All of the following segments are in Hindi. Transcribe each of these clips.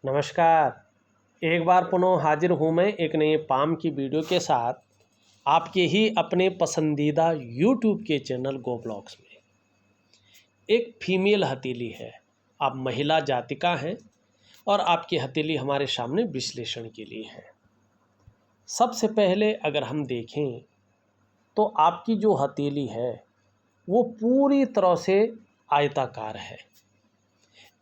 नमस्कार। एक बार पुनः हाजिर हूँ मैं एक नए पाम की वीडियो के साथ आपके ही अपने पसंदीदा यूट्यूब के चैनल गो ब्लॉग्स में। एक फीमेल हथेली है, आप महिला जातिका हैं और आपकी हथेली हमारे सामने विश्लेषण के लिए है। सबसे पहले अगर हम देखें तो आपकी जो हथेली है वो पूरी तरह से आयताकार है।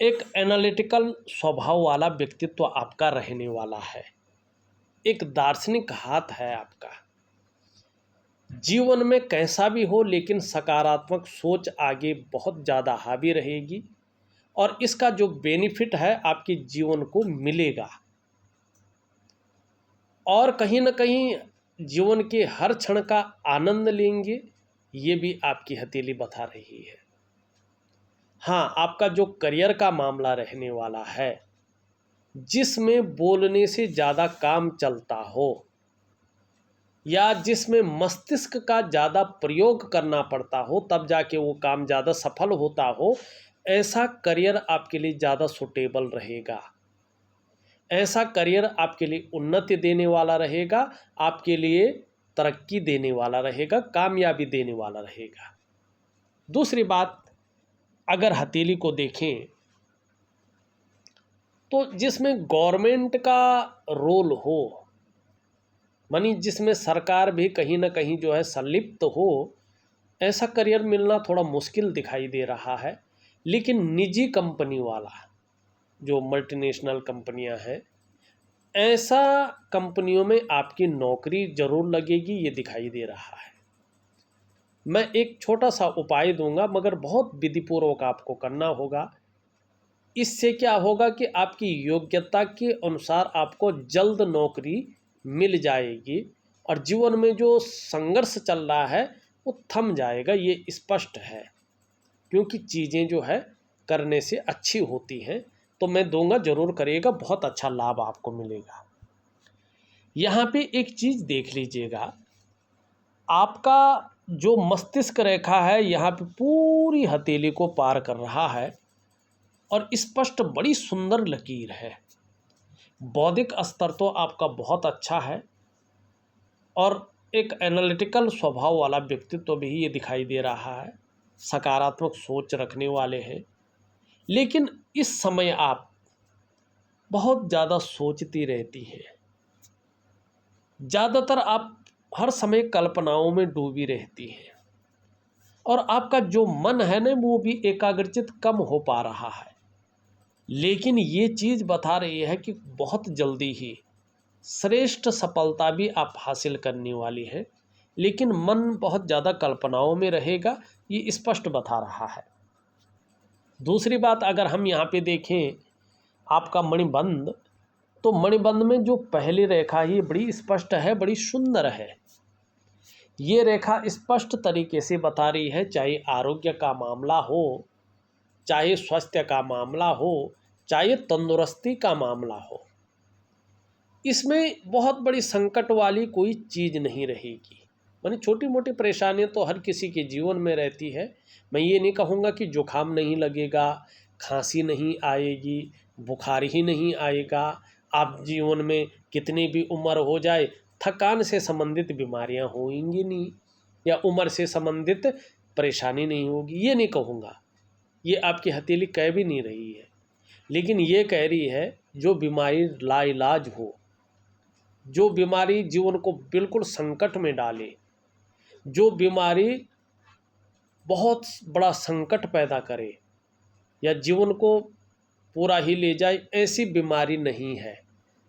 एक एनालिटिकल स्वभाव वाला व्यक्तित्व आपका रहने वाला है। एक दार्शनिक हाथ है आपका। जीवन में कैसा भी हो लेकिन सकारात्मक सोच आगे बहुत ज़्यादा हावी रहेगी और इसका जो बेनिफिट है आपके जीवन को मिलेगा और कहीं ना कहीं जीवन के हर क्षण का आनंद लेंगे, ये भी आपकी हथेली बता रही है। हाँ, आपका जो करियर का मामला रहने वाला है, जिसमें बोलने से ज़्यादा काम चलता हो या जिसमें मस्तिष्क का ज़्यादा प्रयोग करना पड़ता हो तब जाके वो काम ज़्यादा सफल होता हो, ऐसा करियर आपके लिए ज़्यादा सूटेबल रहेगा। ऐसा करियर आपके लिए उन्नति देने वाला रहेगा, आपके लिए तरक्की देने वाला रहेगा, कामयाबी देने वाला रहेगा। दूसरी बात, अगर हथेली को देखें तो जिसमें गवर्नमेंट का रोल हो, मानी जिसमें सरकार भी कहीं ना कहीं जो है संलिप्त हो, ऐसा करियर मिलना थोड़ा मुश्किल दिखाई दे रहा है। लेकिन निजी कंपनी वाला, जो मल्टीनेशनल कंपनियां हैं, ऐसा कंपनियों में आपकी नौकरी ज़रूर लगेगी, ये दिखाई दे रहा है। मैं एक छोटा सा उपाय दूंगा मगर बहुत विधिपूर्वक आपको करना होगा। इससे क्या होगा कि आपकी योग्यता के अनुसार आपको जल्द नौकरी मिल जाएगी और जीवन में जो संघर्ष चल रहा है वो थम जाएगा, ये स्पष्ट है। क्योंकि चीज़ें जो है करने से अच्छी होती हैं, तो मैं दूंगा, ज़रूर करिएगा, बहुत अच्छा लाभ आपको मिलेगा। यहाँ पे एक चीज़ देख लीजिएगा, आपका जो मस्तिष्क रेखा है यहाँ पे पूरी हथेली को पार कर रहा है और स्पष्ट बड़ी सुंदर लकीर है। बौद्धिक स्तर तो आपका बहुत अच्छा है और एक एनालिटिकल स्वभाव वाला व्यक्तित्व भी ये दिखाई दे रहा है। सकारात्मक सोच रखने वाले हैं, लेकिन इस समय आप बहुत ज़्यादा सोचती रहती हैं। ज़्यादातर आप हर समय कल्पनाओं में डूबी रहती हैं और आपका जो मन है ना वो भी एकाग्रचित कम हो पा रहा है। लेकिन ये चीज़ बता रही है कि बहुत जल्दी ही श्रेष्ठ सफलता भी आप हासिल करने वाली हैं, लेकिन मन बहुत ज़्यादा कल्पनाओं में रहेगा, ये स्पष्ट बता रहा है। दूसरी बात, अगर हम यहाँ पे देखें आपका मणिबंध, तो मणिबंध में जो पहली रेखा ये बड़ी स्पष्ट है, बड़ी सुंदर है। ये रेखा स्पष्ट तरीके से बता रही है, चाहे आरोग्य का मामला हो, चाहे स्वास्थ्य का मामला हो, चाहे तंदुरुस्ती का मामला हो, इसमें बहुत बड़ी संकट वाली कोई चीज़ नहीं रहेगी। मानी छोटी मोटी परेशानियां तो हर किसी के जीवन में रहती है। मैं ये नहीं कहूँगा कि जुकाम नहीं लगेगा, खांसी नहीं आएगी, बुखार ही नहीं आएगा। आप जीवन में कितनी भी उम्र हो जाए, थकान से संबंधित बीमारियां होंगी नहीं या उम्र से संबंधित परेशानी नहीं होगी, ये नहीं कहूँगा। ये आपकी हथेली कह भी नहीं रही है, लेकिन ये कह रही है जो बीमारी लाइलाज हो, जो बीमारी जीवन को बिल्कुल संकट में डाले, जो बीमारी बहुत बड़ा संकट पैदा करे या जीवन को पूरा ही ले जाए, ऐसी बीमारी नहीं है।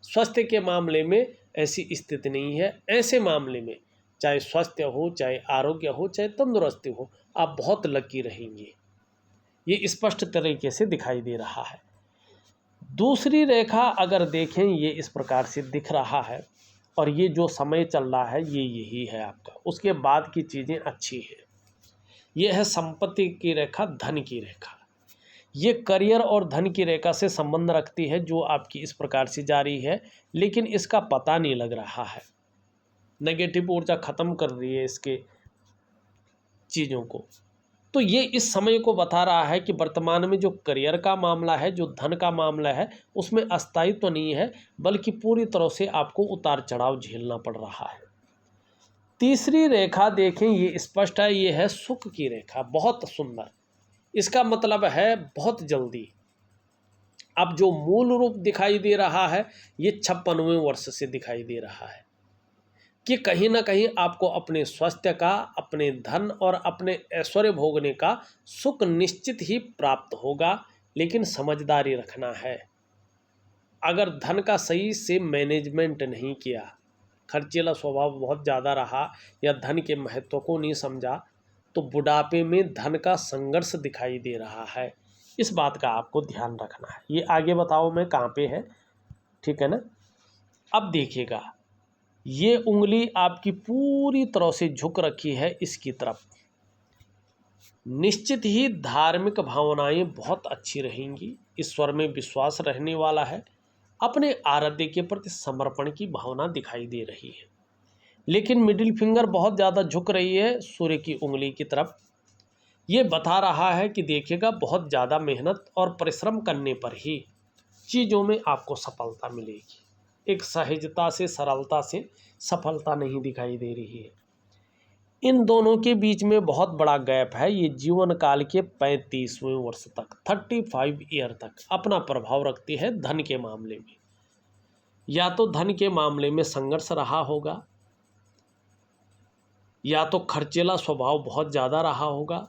स्वास्थ्य के मामले में ऐसी स्थिति नहीं है। ऐसे मामले में चाहे स्वास्थ्य हो, चाहे आरोग्य हो, चाहे तंदुरुस्ती हो, आप बहुत लकी रहेंगे। ये स्पष्ट तरीके से दिखाई दे रहा है। दूसरी रेखा अगर देखें, ये इस प्रकार से दिख रहा है और ये जो समय चल रहा है ये यही है आपका। उसके बाद की चीज़ें अच्छी हैं। ये है संपत्ति की रेखा, धन की रेखा। ये करियर और धन की रेखा से संबंध रखती है, जो आपकी इस प्रकार से जा रही है, लेकिन इसका पता नहीं लग रहा है। नेगेटिव ऊर्जा ख़त्म कर रही है इसके चीज़ों को। तो ये इस समय को बता रहा है कि वर्तमान में जो करियर का मामला है, जो धन का मामला है, उसमें अस्थायित्व तो नहीं है, बल्कि पूरी तरह से आपको उतार चढ़ाव झेलना पड़ रहा है। तीसरी रेखा देखें, ये स्पष्ट है, ये है सुख की रेखा, बहुत सुंदर। इसका मतलब है बहुत जल्दी अब जो मूल रूप दिखाई दे रहा है, ये 56वें वर्ष से दिखाई दे रहा है कि कहीं ना कहीं आपको अपने स्वास्थ्य का, अपने धन और अपने ऐश्वर्य भोगने का सुख निश्चित ही प्राप्त होगा, लेकिन समझदारी रखना है। अगर धन का सही से मैनेजमेंट नहीं किया, खर्चीला स्वभाव बहुत ज़्यादा रहा या धन के महत्व को नहीं समझा, तो बुढ़ापे में धन का संघर्ष दिखाई दे रहा है। इस बात का आपको ध्यान रखना है। ये आगे बताओ मैं कहाँ पे है, ठीक है ना। अब देखिएगा, ये उंगली आपकी पूरी तरह से झुक रखी है इसकी तरफ। निश्चित ही धार्मिक भावनाएं बहुत अच्छी रहेंगी, ईश्वर में विश्वास रहने वाला है, अपने आराध्य के प्रति समर्पण की भावना दिखाई दे रही है। लेकिन मिडिल फिंगर बहुत ज़्यादा झुक रही है सूर्य की उंगली की तरफ। ये बता रहा है कि देखिएगा, बहुत ज़्यादा मेहनत और परिश्रम करने पर ही चीज़ों में आपको सफलता मिलेगी। एक सहजता से, सरलता से सफलता नहीं दिखाई दे रही है। इन दोनों के बीच में बहुत बड़ा गैप है। ये जीवन काल के 35वें वर्ष तक, 35 ईयर तक अपना प्रभाव रखती है धन के मामले में। या तो धन के मामले में संघर्ष रहा होगा, या तो खर्चीला स्वभाव बहुत ज़्यादा रहा होगा,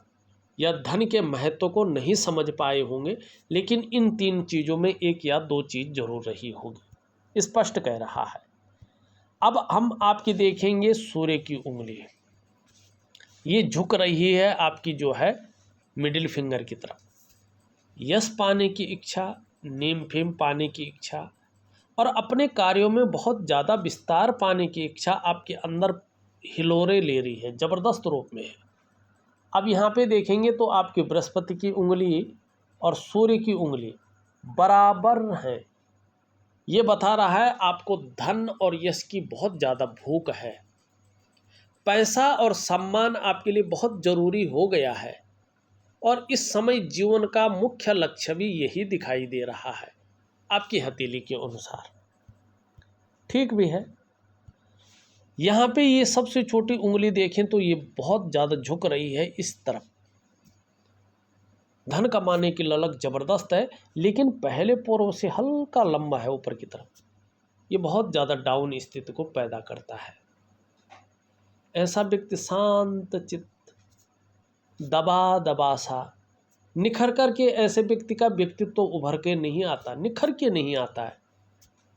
या धन के महत्व को नहीं समझ पाए होंगे। लेकिन इन तीन चीज़ों में एक या दो चीज़ जरूर रही होगी, स्पष्ट कह रहा है। अब हम आपकी देखेंगे सूर्य की उंगली, ये झुक रही है आपकी जो है मिडिल फिंगर की तरफ। यश पाने की इच्छा, नेम फेम पाने की इच्छा और अपने कार्यों में बहुत ज़्यादा विस्तार पाने की इच्छा आपके अंदर हिलोरे ले रही है, ज़बरदस्त रूप में है। अब यहाँ पे देखेंगे तो आपकी बृहस्पति की उंगली और सूर्य की उंगली बराबर हैं। ये बता रहा है आपको धन और यश की बहुत ज़्यादा भूख है। पैसा और सम्मान आपके लिए बहुत ज़रूरी हो गया है, और इस समय जीवन का मुख्य लक्ष्य भी यही दिखाई दे रहा है आपकी हथेली के अनुसार। ठीक भी है। यहाँ पे ये सबसे छोटी उंगली देखें तो ये बहुत ज़्यादा झुक रही है इस तरफ। धन कमाने की ललक ज़बरदस्त है, लेकिन पहले पोरों से हल्का लंबा है ऊपर की तरफ। ये बहुत ज़्यादा डाउन स्थिति को पैदा करता है। ऐसा व्यक्ति शांत चित्त, दबा दबा सा, निखर कर के ऐसे व्यक्ति का व्यक्तित्व तो उभर के नहीं आता, निखर के नहीं आता है।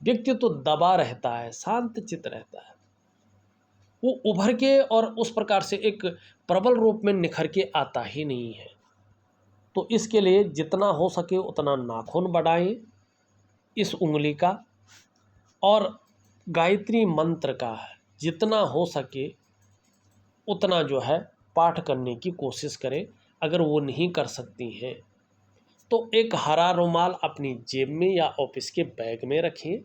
व्यक्तित्व तो दबा रहता है, शांत चित्त रहता है। वो उभर के और उस प्रकार से एक प्रबल रूप में निखर के आता ही नहीं है। तो इसके लिए जितना हो सके उतना नाखून बढ़ाएं इस उंगली का, और गायत्री मंत्र का जितना हो सके उतना जो है पाठ करने की कोशिश करें। अगर वो नहीं कर सकती हैं तो एक हरा रुमाल अपनी जेब में या ऑफिस के बैग में रखें,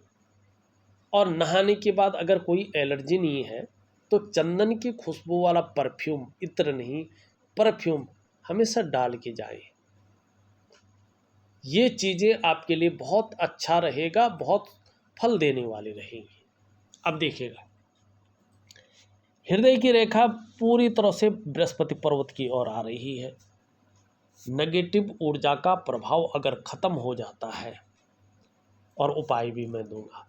और नहाने के बाद अगर कोई एलर्जी नहीं है तो चंदन की खुशबू वाला परफ्यूम, इत्र नहीं परफ्यूम, हमेशा डाल के जाएं। ये चीज़ें आपके लिए बहुत अच्छा रहेगा, बहुत फल देने वाली रहेंगी। अब देखिएगा, हृदय की रेखा पूरी तरह से बृहस्पति पर्वत की ओर आ रही है। नेगेटिव ऊर्जा का प्रभाव अगर ख़त्म हो जाता है, और उपाय भी मैं दूंगा,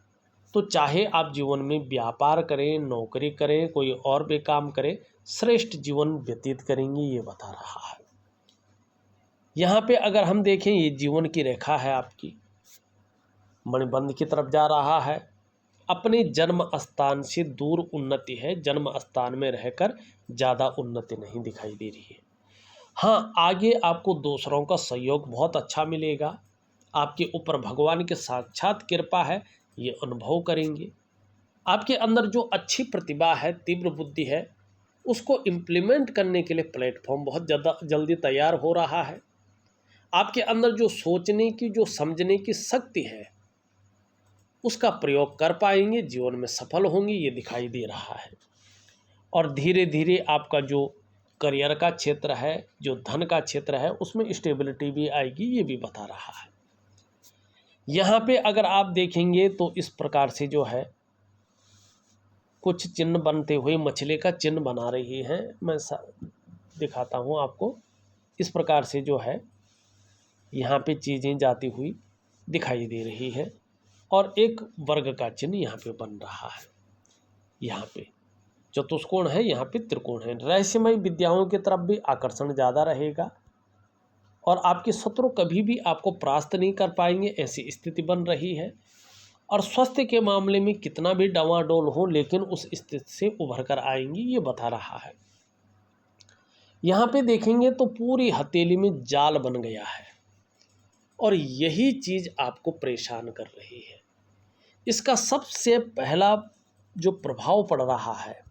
तो चाहे आप जीवन में व्यापार करें, नौकरी करें, कोई और भी काम करें, श्रेष्ठ जीवन व्यतीत करेंगे, ये बता रहा है। यहाँ पे अगर हम देखें, ये जीवन की रेखा है आपकी, मणिबंध की तरफ जा रहा है। अपने जन्म स्थान से दूर उन्नति है, जन्म स्थान में रहकर ज़्यादा उन्नति नहीं दिखाई दे रही है। हाँ, आगे आपको दूसरों का सहयोग बहुत अच्छा मिलेगा। आपके ऊपर भगवान की साक्षात कृपा है, ये अनुभव करेंगे। आपके अंदर जो अच्छी प्रतिभा है, तीव्र बुद्धि है, उसको इम्प्लीमेंट करने के लिए प्लेटफॉर्म बहुत ज़्यादा जल्दी तैयार हो रहा है। आपके अंदर जो सोचने की, जो समझने की शक्ति है, उसका प्रयोग कर पाएंगे, जीवन में सफल होंगे, ये दिखाई दे रहा है। और धीरे धीरे आपका जो करियर का क्षेत्र है, जो धन का क्षेत्र है, उसमें स्टेबिलिटी भी आएगी, ये भी बता रहा है। यहाँ पे अगर आप देखेंगे तो इस प्रकार से जो है कुछ चिन्ह बनते हुए मछली का चिन्ह बना रही है। मैं दिखाता हूँ आपको। इस प्रकार से जो है यहाँ पे चीज़ें जाती हुई दिखाई दे रही है और एक वर्ग का चिन्ह यहाँ पे बन रहा है। यहाँ पे चतुष्कोण है, यहाँ पे त्रिकोण है। रहस्यमय विद्याओं की तरफ भी आकर्षण ज़्यादा रहेगा और आपके शत्रु कभी भी आपको परास्त नहीं कर पाएंगे, ऐसी स्थिति बन रही है। और स्वास्थ्य के मामले में कितना भी डावाडोल हो, लेकिन उस स्थिति से उभर कर आएंगी, ये बता रहा है। यहाँ पे देखेंगे तो पूरी हथेली में जाल बन गया है और यही चीज़ आपको परेशान कर रही है। इसका सबसे पहला जो प्रभाव पड़ रहा है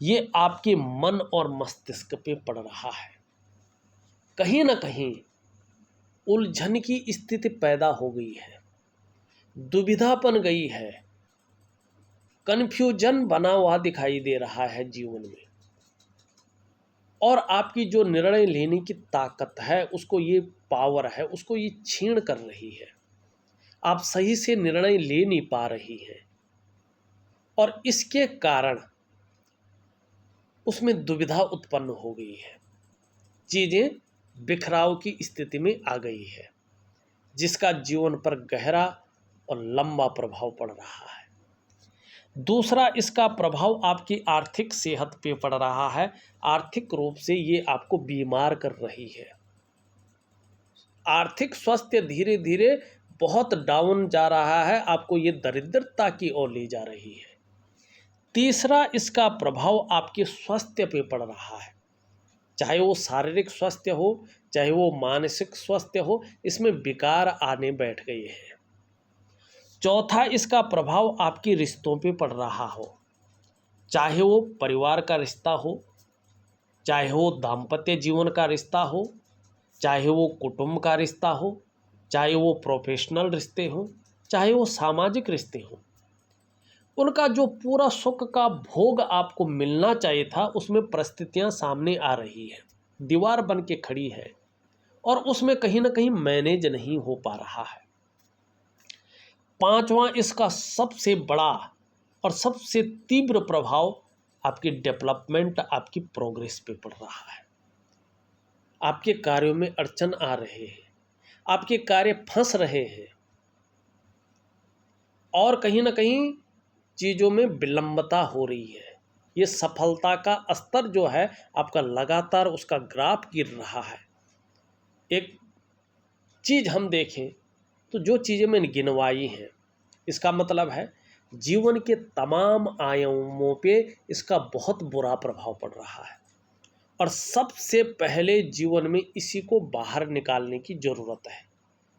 ये आपके मन और मस्तिष्क पे पड़ रहा है। कहीं ना कहीं उलझन की स्थिति पैदा हो गई है, दुविधा बन गई है, कन्फ्यूजन बना हुआ दिखाई दे रहा है जीवन में। और आपकी जो निर्णय लेने की ताकत है, उसको ये पावर है, उसको ये छीन कर रही है। आप सही से निर्णय ले नहीं पा रही हैं और इसके कारण उसमें दुविधा उत्पन्न हो गई है। चीज़ें बिखराव की स्थिति में आ गई है, जिसका जीवन पर गहरा और लंबा प्रभाव पड़ रहा है। दूसरा, इसका प्रभाव आपकी आर्थिक सेहत पे पड़ रहा है। आर्थिक रूप से ये आपको बीमार कर रही है। आर्थिक स्वास्थ्य धीरे धीरे बहुत डाउन जा रहा है, आपको ये दरिद्रता की ओर ले जा रही है। तीसरा, इसका प्रभाव आपके स्वास्थ्य पे पड़ रहा है, चाहे वो शारीरिक स्वास्थ्य हो, चाहे वो मानसिक स्वास्थ्य हो, इसमें विकार आने बैठ गए हैं। चौथा, इसका प्रभाव आपके रिश्तों पे पड़ रहा हो, चाहे वो परिवार का रिश्ता हो, चाहे वो दाम्पत्य जीवन का रिश्ता हो, चाहे वो कुटुंब का रिश्ता हो, चाहे वो प्रोफेशनल रिश्ते हो, चाहे वो सामाजिक रिश्ते हो। उनका जो पूरा सुख का भोग आपको मिलना चाहिए था, उसमें परिस्थितियां सामने आ रही है, दीवार बन के खड़ी है और उसमें कहीं ना कहीं मैनेज नहीं हो पा रहा है। पांचवा, इसका सबसे बड़ा और सबसे तीव्र प्रभाव आपकी डेवलपमेंट, आपकी प्रोग्रेस पे पड़ रहा है। आपके कार्यों में अड़चन आ रहे हैं, आपके कार्य फंस रहे हैं और कहीं ना कहीं चीज़ों में विलंबता हो रही है। ये सफलता का स्तर जो है आपका लगातार उसका ग्राफ गिर रहा है। एक चीज़ हम देखें तो जो चीज़ें मैंने गिनवाई हैं, इसका मतलब है जीवन के तमाम आयामों पे इसका बहुत बुरा प्रभाव पड़ रहा है और सबसे पहले जीवन में इसी को बाहर निकालने की ज़रूरत है,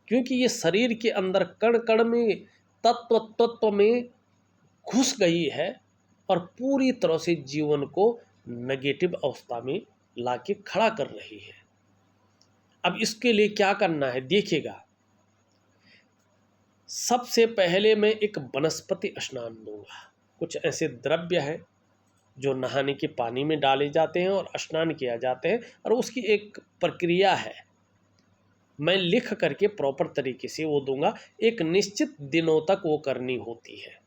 क्योंकि ये शरीर के अंदर कण कण में, तत्व तत्व में घुस गई है और पूरी तरह से जीवन को नेगेटिव अवस्था में लाके खड़ा कर रही है। अब इसके लिए क्या करना है देखिएगा। सबसे पहले मैं एक वनस्पति स्नान दूंगा। कुछ ऐसे द्रव्य हैं जो नहाने के पानी में डाले जाते हैं और स्नान किया जाते हैं और उसकी एक प्रक्रिया है, मैं लिख करके प्रॉपर तरीके से वो दूंगा। एक निश्चित दिनों तक वो करनी होती है।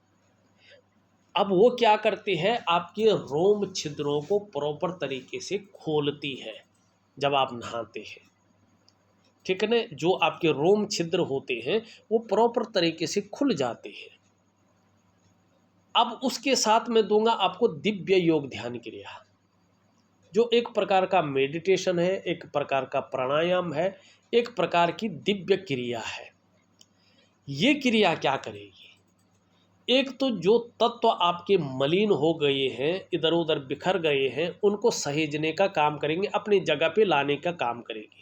अब वो क्या करती है, आपके रोम छिद्रों को प्रॉपर तरीके से खोलती है जब आप नहाते हैं, ठीक है ना। जो आपके रोम छिद्र होते हैं वो प्रॉपर तरीके से खुल जाते हैं। अब उसके साथ में दूंगा आपको दिव्य योग ध्यान क्रिया, जो एक प्रकार का मेडिटेशन है, एक प्रकार का प्राणायाम है, एक प्रकार की दिव्य क्रिया है। ये क्रिया क्या करेगी, एक तो जो तत्व आपके मलिन हो गए हैं, इधर उधर बिखर गए हैं, उनको सहेजने का काम करेंगे, अपनी जगह पे लाने का काम करेंगे।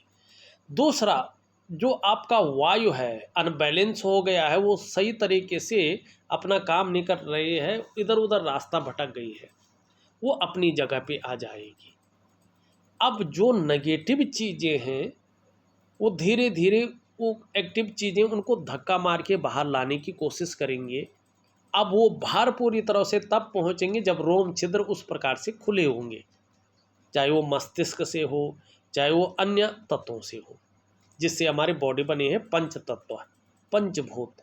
दूसरा, जो आपका वायु है अनबैलेंस हो गया है, वो सही तरीके से अपना काम नहीं कर रही है, इधर उधर रास्ता भटक गई है, वो अपनी जगह पे आ जाएगी। अब जो नेगेटिव चीज़ें हैं वो धीरे धीरे वो एक्टिव चीज़ें उनको धक्का मार के बाहर लाने की कोशिश करेंगे। अब वो बाहर पूरी तरह से तब पहुँचेंगे जब रोम छिद्र उस प्रकार से खुले होंगे। चाहे वो मस्तिष्क से हो, चाहे वो अन्य तत्वों से हो, जिससे हमारी बॉडी बनी है पंच तत्व, पंचभूत,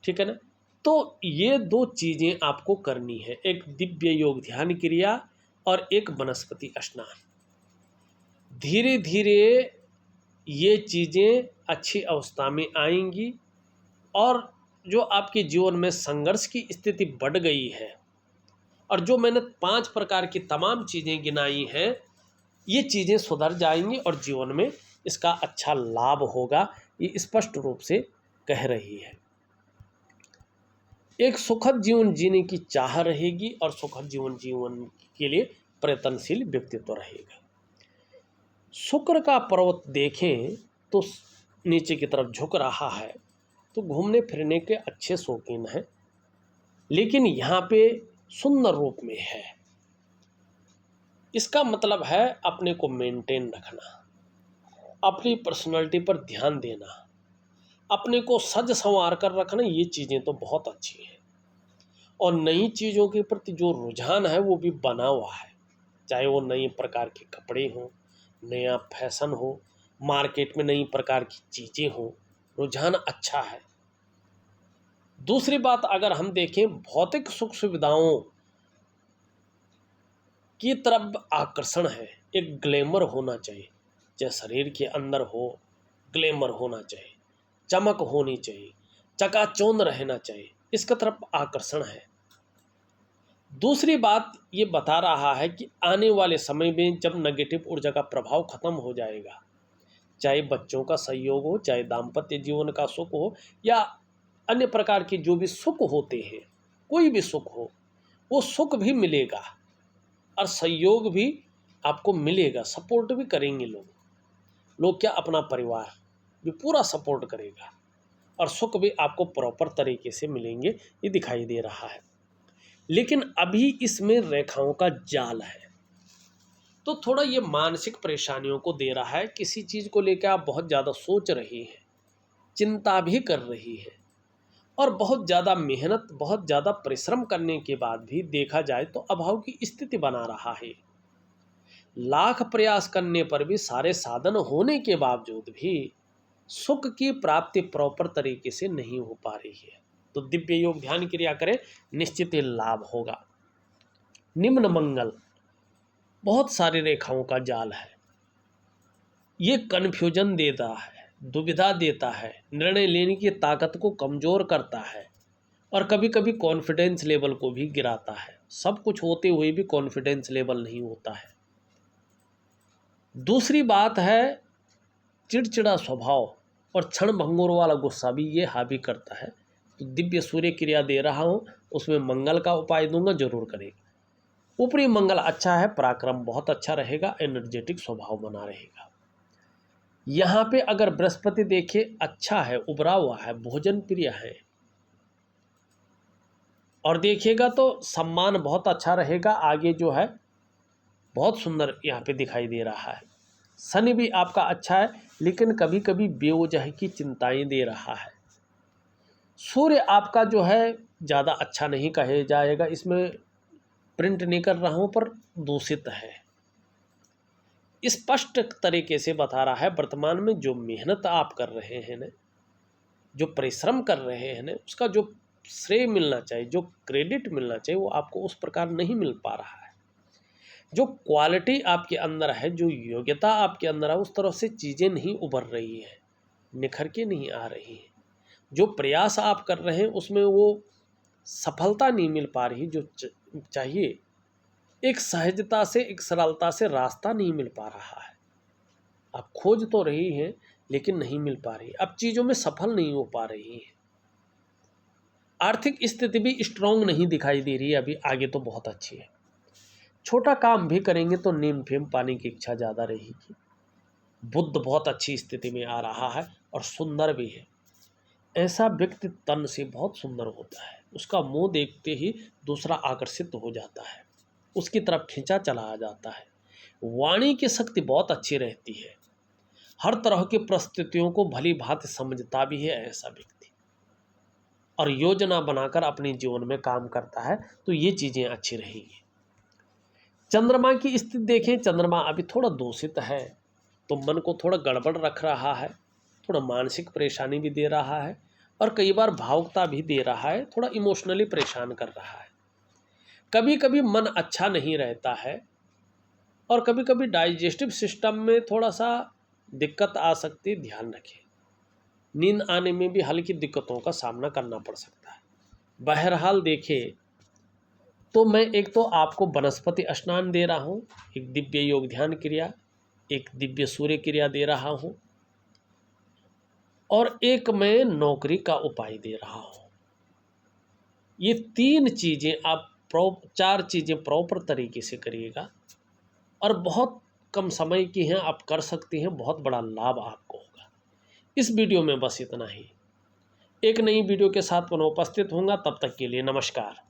ठीक है ना। तो ये दो चीज़ें आपको करनी है, एक दिव्य योग ध्यान क्रिया और एक वनस्पति स्नान। धीरे धीरे ये चीज़ें अच्छी अवस्था में आएंगी और जो आपके जीवन में संघर्ष की स्थिति बढ़ गई है और जो मैंने 5 प्रकार की तमाम चीज़ें गिनाई हैं, ये चीज़ें सुधर जाएंगी और जीवन में इसका अच्छा लाभ होगा, ये स्पष्ट रूप से कह रही है। एक सुखद जीवन जीने की चाह रहेगी और सुखद जीवन के लिए प्रयत्नशील व्यक्तित्व रहेगा। शुक्र का पर्वत देखें तो नीचे की तरफ झुक रहा है, तो घूमने फिरने के अच्छे शौकीन हैं, लेकिन यहाँ पे सुंदर रूप में है। इसका मतलब है अपने को मेंटेन रखना, अपनी पर्सनालिटी पर ध्यान देना, अपने को सज संवार कर रखना, ये चीज़ें तो बहुत अच्छी हैं। और नई चीज़ों के प्रति जो रुझान है वो भी बना हुआ है, चाहे वो नए प्रकार के कपड़े हों, नया फैशन हो, मार्केट में नई प्रकार की चीज़ें हों, रुझान अच्छा है। दूसरी बात अगर हम देखें, भौतिक सुख सुविधाओं की तरफ आकर्षण है, एक ग्लैमर होना चाहिए, चाहे शरीर के अंदर हो, ग्लैमर होना चाहिए, चमक होनी चाहिए, चकाचौंध रहना चाहिए, इसका तरफ आकर्षण है। दूसरी बात ये बता रहा है कि आने वाले समय में जब नेगेटिव ऊर्जा का प्रभाव खत्म हो जाएगा, चाहे बच्चों का सहयोग हो, चाहे दाम्पत्य जीवन का सुख हो, या अन्य प्रकार के जो भी सुख होते हैं, कोई भी सुख हो, वो सुख भी मिलेगा और सहयोग भी आपको मिलेगा, सपोर्ट भी करेंगे लोग क्या, अपना परिवार भी पूरा सपोर्ट करेगा और सुख भी आपको प्रॉपर तरीके से मिलेंगे, ये दिखाई दे रहा है। लेकिन अभी इसमें रेखाओं का जाल है, तो थोड़ा ये मानसिक परेशानियों को दे रहा है। किसी चीज़ को लेकर आप बहुत ज़्यादा सोच रही हैं, चिंता भी कर रही है और बहुत ज़्यादा मेहनत, बहुत ज़्यादा परिश्रम करने के बाद भी देखा जाए तो अभाव की स्थिति बना रहा है। लाख प्रयास करने पर भी, सारे साधन होने के बावजूद भी सुख की प्राप्ति प्रॉपर तरीके से नहीं हो पा रही है। तो दिव्य योग ध्यान क्रिया करें, निश्चित ही लाभ होगा। निम्न मंगल, बहुत सारी रेखाओं का जाल है, ये कन्फ्यूजन देता है, दुविधा देता है, निर्णय लेने की ताकत को कमज़ोर करता है और कभी कभी कॉन्फिडेंस लेवल को भी गिराता है। सब कुछ होते हुए भी कॉन्फिडेंस लेवल नहीं होता है। दूसरी बात है चिड़चिड़ा स्वभाव और क्षण भंगुर वाला गुस्सा भी ये हावी करता है। तो दिव्य सूर्य क्रिया दे रहा हूँ, उसमें मंगल का उपाय दूंगा, जरूर करेगा। ऊपरी मंगल अच्छा है, पराक्रम बहुत अच्छा रहेगा, एनर्जेटिक स्वभाव बना रहेगा। यहाँ पे अगर बृहस्पति देखे अच्छा है, उभरा हुआ है, भोजन प्रिय है और देखिएगा तो सम्मान बहुत अच्छा रहेगा। आगे जो है बहुत सुंदर यहाँ पे दिखाई दे रहा है। शनि भी आपका अच्छा है, लेकिन कभी कभी बेवजह की चिंताएं दे रहा है। सूर्य आपका जो है ज़्यादा अच्छा नहीं कहे जाएगा, इसमें प्रिंट नहीं कर रहा हूँ पर दूषित है। स्पष्ट तरीके से बता रहा है, वर्तमान में जो मेहनत आप कर रहे हैं ना, जो परिश्रम कर रहे हैं ना, उसका जो श्रेय मिलना चाहिए, जो क्रेडिट मिलना चाहिए, वो आपको उस प्रकार नहीं मिल पा रहा है। जो क्वालिटी आपके अंदर है, जो योग्यता आपके अंदर है, उस तरह से चीज़ें नहीं उभर रही हैं, निखर के नहीं आ रही हैं। जो प्रयास आप कर रहे हैं उसमें वो सफलता नहीं मिल पा रही जो चाहिए। एक सहजता से, एक सरलता से रास्ता नहीं मिल पा रहा है। आप खोज तो रही हैं लेकिन नहीं मिल पा रही, अब चीज़ों में सफल नहीं हो पा रही है। आर्थिक स्थिति भी स्ट्रांग नहीं दिखाई दे रही है अभी, आगे तो बहुत अच्छी है। छोटा काम भी करेंगे तो नेम फेम पाने की इच्छा ज़्यादा रहेगी। बुद्ध बहुत अच्छी स्थिति में आ रहा है और सुंदर भी है। ऐसा व्यक्ति तन से बहुत सुंदर होता है, उसका मुंह देखते ही दूसरा आकर्षित हो जाता है, उसकी तरफ खींचा चला आ जाता है। वाणी की शक्ति बहुत अच्छी रहती है, हर तरह की परिस्थितियों को भली भांति समझता भी है ऐसा व्यक्ति, और योजना बनाकर अपने जीवन में काम करता है, तो ये चीज़ें अच्छी रहेंगी। चंद्रमा की स्थिति देखें, चंद्रमा अभी थोड़ा दूषित है तो मन को थोड़ा गड़बड़ रख रहा है, थोड़ा मानसिक परेशानी भी दे रहा है और कई बार भावुकता भी दे रहा है, थोड़ा इमोशनली परेशान कर रहा है। कभी कभी मन अच्छा नहीं रहता है और कभी कभी डाइजेस्टिव सिस्टम में थोड़ा सा दिक्कत आ सकती है, ध्यान रखें। नींद आने में भी हल्की दिक्कतों का सामना करना पड़ सकता है। बहरहाल देखें तो मैं एक तो आपको वनस्पति स्नान दे रहा हूँ, एक दिव्य योग ध्यान क्रिया, एक दिव्य सूर्य क्रिया दे रहा हूँ और एक मैं नौकरी का उपाय दे रहा हूँ। ये 3 चीज़ें आप 4 चीज़ें प्रॉपर तरीके से करिएगा और बहुत कम समय की हैं, आप कर सकती हैं, बहुत बड़ा लाभ आपको होगा। इस वीडियो में बस इतना ही। एक नई वीडियो के साथ पुनः उपस्थित होऊंगा, तब तक के लिए नमस्कार।